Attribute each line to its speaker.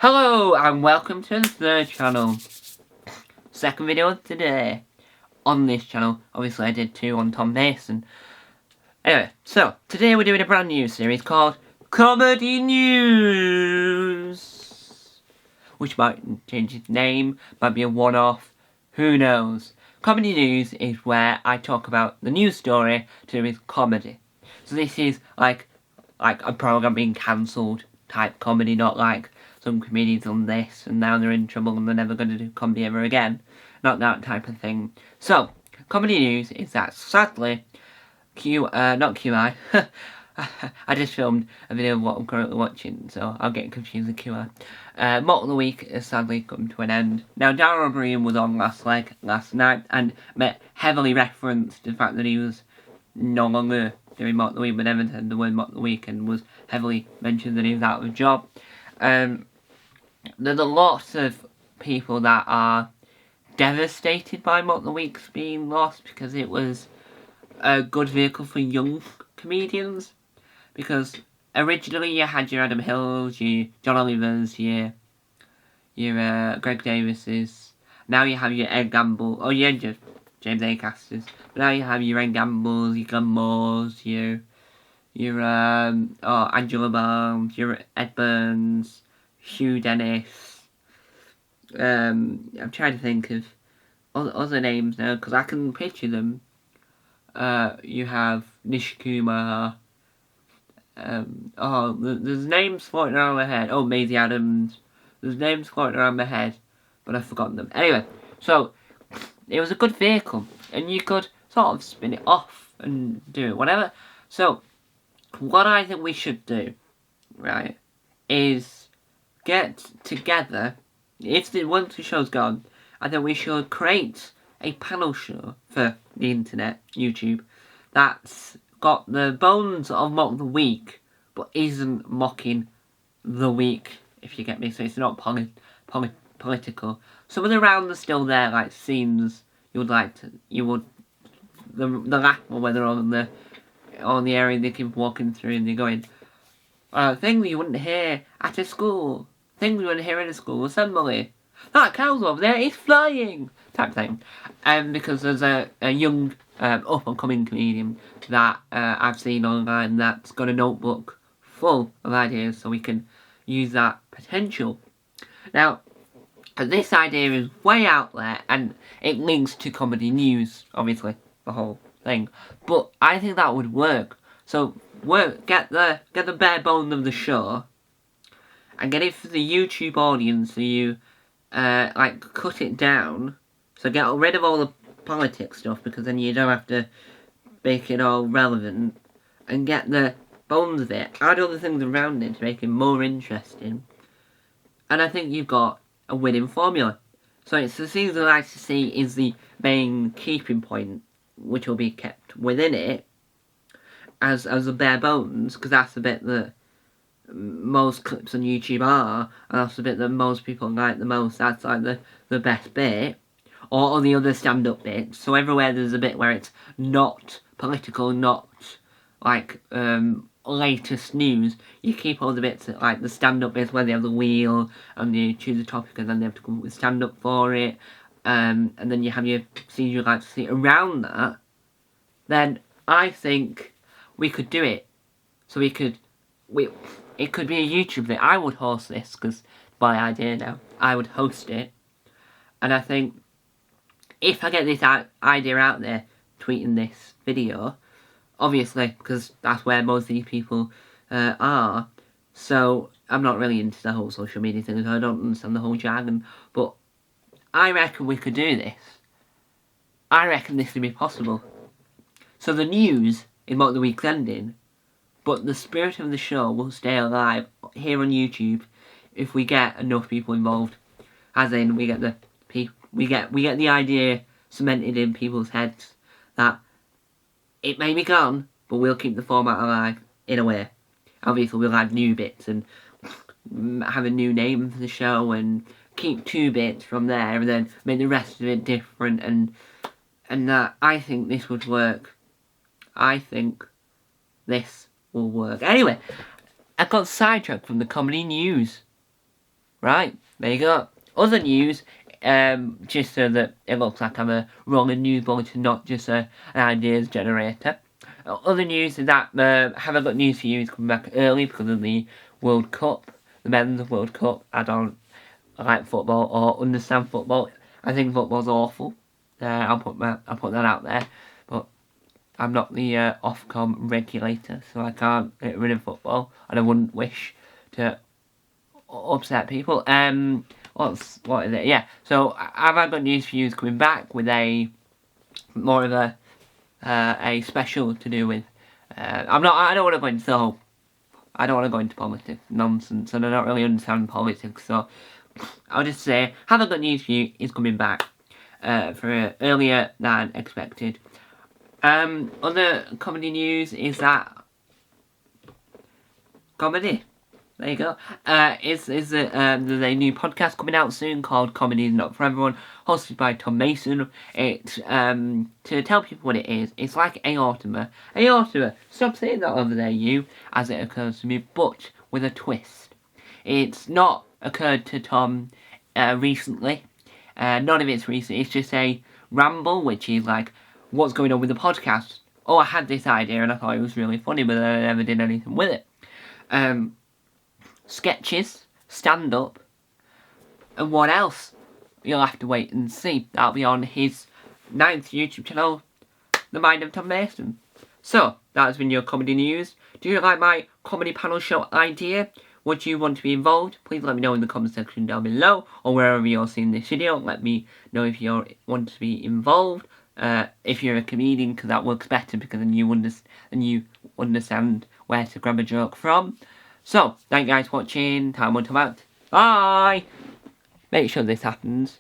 Speaker 1: Hello and welcome to the third channel. Second video today on this channel. Obviously I did two on Tom Mason. Anyway, so today we're doing a brand new series called Comedy News, which might change its name, might be a one-off, who knows. Comedy News is where I talk about the news story to do with comedy. So this is like a program being cancelled type comedy, not like some comedians on this and now they're in trouble and they're never going to do comedy ever again. Not that type of thing. So, comedy news is that sadly, not QI, I just filmed a video of what I'm currently watching, so I'll get confused with QI. Mock of the Week has sadly come to an end. Now, Darren O'Brien was on last night and heavily referenced the fact that he was no longer doing Mock the Week, but never said the word Mock the Week and was heavily mentioned that he was out of a job. There's a lot of people that are devastated by Mock the Week's being lost because it was a good vehicle for young comedians. Because originally you had your Adam Hills, your John Olivers, your Greg Davises. Now you have your Ed Gamble, your James Acasters. But now you have your Ed Gambles, your Glenn Moores, your Angela Barnes, your Ed Burns, Hugh Dennis. I'm trying to think of other names now because I can picture them. You have Nish Kumar. There's names floating around my head. Oh, Maisie Adams. There's names floating around my head, but I've forgotten them. Anyway, so it was a good vehicle, and you could sort of spin it off and do it, whatever. So, what I think we should do, right, is get together. Once the show's gone, I think we should create a panel show for the internet, YouTube, that's got the bones of Mock the Week, but isn't mocking the week, if you get me. So it's not political. Some of the rounds are still there, like scenes the laugh or whether on the area they keep walking through and they're going, things you wouldn't hear at a school, things you wouldn't hear in a school assembly. That cow's over there, it's flying! Type thing. Because there's a young up-and-coming comedian that I've seen online that's got a notebook full of ideas, so we can use that potential. Now, this idea is way out there, and it links to comedy news, obviously, the whole thing. But I think that would work. So, get the bare bones of the show, and get it for the YouTube audience, so you cut it down. So get rid of all the politics stuff, because then you don't have to make it all relevant, and get the bones of it, add other things around it to make it more interesting, and I think you've got a winning formula. So it's the things I like to see is the main keeping point, which will be kept within it as the bare bones, because that's the bit that most clips on YouTube are, and that's the bit that most people like the most. That's like the best bit, or the other stand-up bits. So everywhere there's a bit where it's not political, not like latest news, you keep all the bits that, like the stand-up bits where they have the wheel and they choose a topic and then they have to come up with stand-up for it, and then you have your scenes you'd like to see around that. Then I think we could do it. So it could be a YouTube thing. I would host this, because my idea now, I would host it. And I think if I get this idea out there, tweeting this video, obviously, because that's where most of these people are, so I'm not really into the whole social media thing, so I don't understand the whole jargon, but I reckon we could do this. I reckon this would be possible. So the news is Mock the Week's ending, but the spirit of the show will stay alive here on YouTube if we get enough people involved. As in, we get the idea cemented in people's heads that it may be gone, but we'll keep the format alive in a way. Obviously, we'll add new bits and have a new name for the show and keep 2 bits from there and then make the rest of it different, and I think this would work. I think this will work. Anyway, I got sidetracked from the comedy news. Right, there you go. Other news, just so that it looks like I'm a rolling news bulletin, not just an ideas generator. Other news is that haven't got news for you is coming back early because of the World Cup, the Men's World Cup. I don't like football or understand football. I think football's awful. I'll put that out there. But I'm not the Ofcom regulator, so I can't get rid of football, and I wouldn't wish to upset people. What is it? Yeah. So I've got news for you is coming back with a more of a special to do with. I don't want to go into the whole. I don't want to go into politics nonsense, and I don't really understand politics. So I'll just say, have got news for you is coming back for earlier than expected. Other comedy news is that comedy. There you go. There's a new podcast coming out soon called Comedy is Not For Everyone, hosted by Tom Mason. It's, to tell people what it is, it's like Aortima. Aortima, stop saying that over there, you, as it occurs to me, but with a twist. It's not occurred to Tom recently. None of it's recent. It's just a ramble, which is like, what's going on with the podcast? Oh, I had this idea and I thought it was really funny, but I never did anything with it. Sketches, stand-up, and what else? You'll have to wait and see. That'll be on his 9th YouTube channel, The Mind of Tom Mason. So, that has been your comedy news. Do you like my comedy panel show idea? Would you want to be involved? Please let me know in the comment section down below, or wherever you're seeing this video. Let me know if you want to be involved. If you're a comedian, because that works better, because then you understand where to grab a joke from. So, thank you guys for watching. Time on to out. Bye! Make sure this happens.